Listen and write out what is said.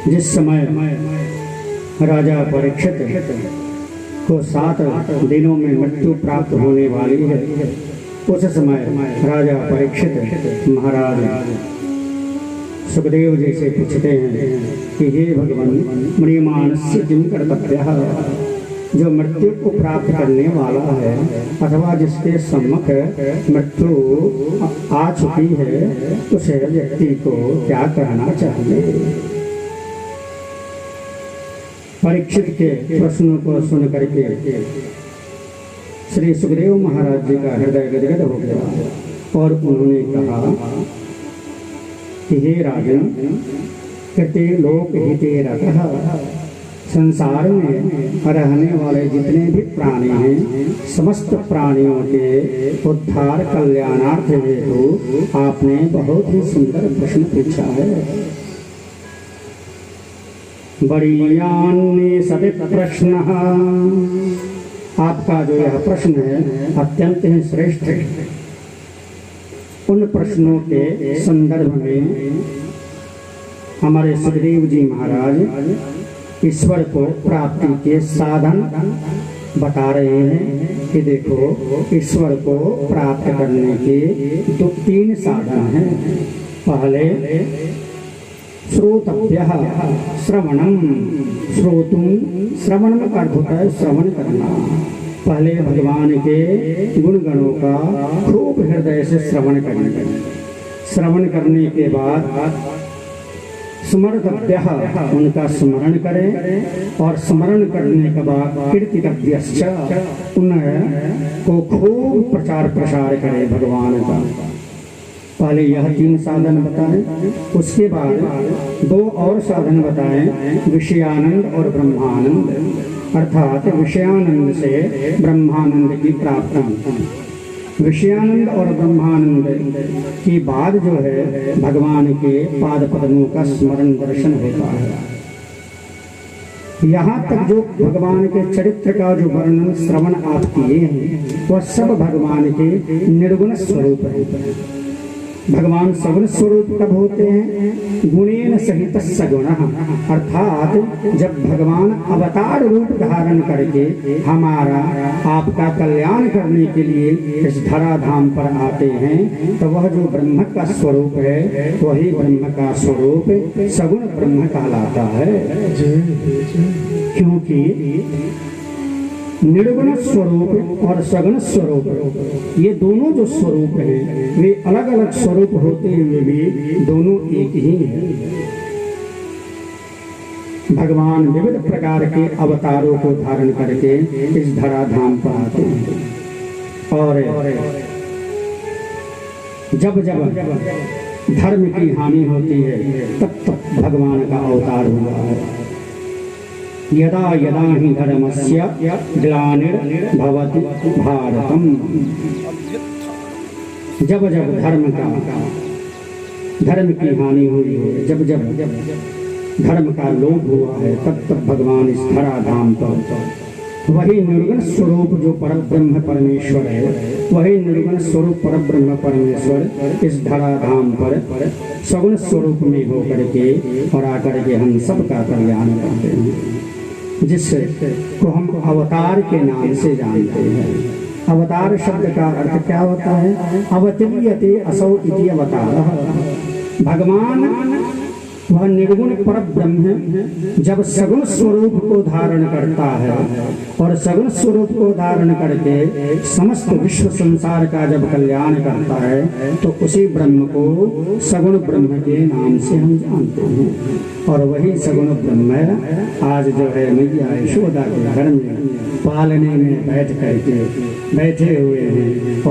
जिस समय राजा परीक्षित को 7 दिनों में मृत्यु प्राप्त होने वाली है, उस समय राजा परीक्षित महाराज सुखदेव जी से पूछते हैं कि हे भगवान, मणिमानस्य किम कर्तव्यः, जो मृत्यु को प्राप्त करने वाला है अथवा जिसके सम्मुख मृत्यु आ चुकी है, उस व्यक्ति को क्या करना चाहिए। परीक्षित के प्रश्नों को सुन करके श्री सुखदेव महाराज जी का हृदय गदगद हो गया और उन्होंने कहा कि हे राजन, कृते लोक हिते रतः, संसार में रहने वाले जितने भी प्राणी हैं, समस्त प्राणियों के उद्धार कल्याणार्थ हेतु आपने बहुत ही सुंदर प्रश्न पूछा है। बड़ियान्य सति प्रश्न, आपका जो यह प्रश्न है अत्यंत ही श्रेष्ठ है। उन प्रश्नों के संदर्भ में हमारे सुखदेव जी महाराज ईश्वर को प्राप्ति के साधन बता रहे हैं कि देखो, ईश्वर को प्राप्त करने के 3 साधन हैं। पहले श्रोतव्यः श्रवणम, श्रोतुम, श्रवण का अर्थ होता है श्रवण करना। पहले भगवान के गुण गणों का खूब हृदय से श्रवण करना। श्रवण करने के बाद स्मर्तव्यः, उनका स्मरण करें और स्मरण करने के बाद कीर्तितव्यश्च, उनको खूब प्रचार प्रसार करें भगवान का। पहले यह 3 साधन बताएं, उसके बाद 2 और साधन बताएं, विषयानंद और ब्रह्मानंद, अर्थात विषयानंद से ब्रह्मानंद की प्राप्ति। विषयानंद और ब्रह्मानंद की बाद जो है भगवान के पाद पद्मों का स्मरण दर्शन होता है। यहाँ तक जो भगवान के चरित्र का जो वर्णन श्रवण आप किए हैं, वह सब भगवान के निर्गुण स्वरूप है। भगवान सगुण स्वरूप कब होते हैं? गुणेन सहित सगुण, अर्थात जब भगवान अवतार रूप धारण करके हमारा आपका कल्याण करने के लिए इस धराधाम पर आते हैं, तो वह जो ब्रह्म का स्वरूप है वही ब्रह्म का स्वरूप सगुण ब्रह्म कहलाता है। क्योंकि निर्गुण स्वरूप और सगुण स्वरूप, ये दोनों जो स्वरूप हैं वे अलग अलग स्वरूप होते हुए भी दोनों एक ही हैं। भगवान विविध प्रकार के अवतारों को धारण करके इस धराधाम पर आते हैं और जब जब धर्म की हानि होती है तब तब भगवान का अवतार हुआ है। यदा यदा हि धर्मस्य ग्लानिर्भवति भारतम, जब जब धर्म की हानि हुई है, जब जब धर्म का लोप हुआ है, तब तब भगवान इस धराधाम पर वही निर्गुण स्वरूप जो परब्रह्म परमेश्वर है, वही निर्गुण स्वरूप परब्रह्म परमेश्वर इस धराधाम पर सगुण स्वरूप में होकर के और आकर के हम सबका कल्याण करते हैं, जिसको हम अवतार के नाम से जानते हैं। अवतार शब्द का अर्थ क्या होता है? अवतीर्यते असौ इति अवतारः। भगवान वह निर्गुण परब्रह्म जब सगुण स्वरूप को धारण करता है और सगुण स्वरूप को धारण करके समस्त विश्व संसार का जब कल्याण करता है, तो उसी ब्रह्म को सगुण ब्रह्म के नाम से हम जानते हैं। और वही सगुण ब्रह्म आज जो है मैया यशोदा के घर में पालने में बैठे हुए हैं।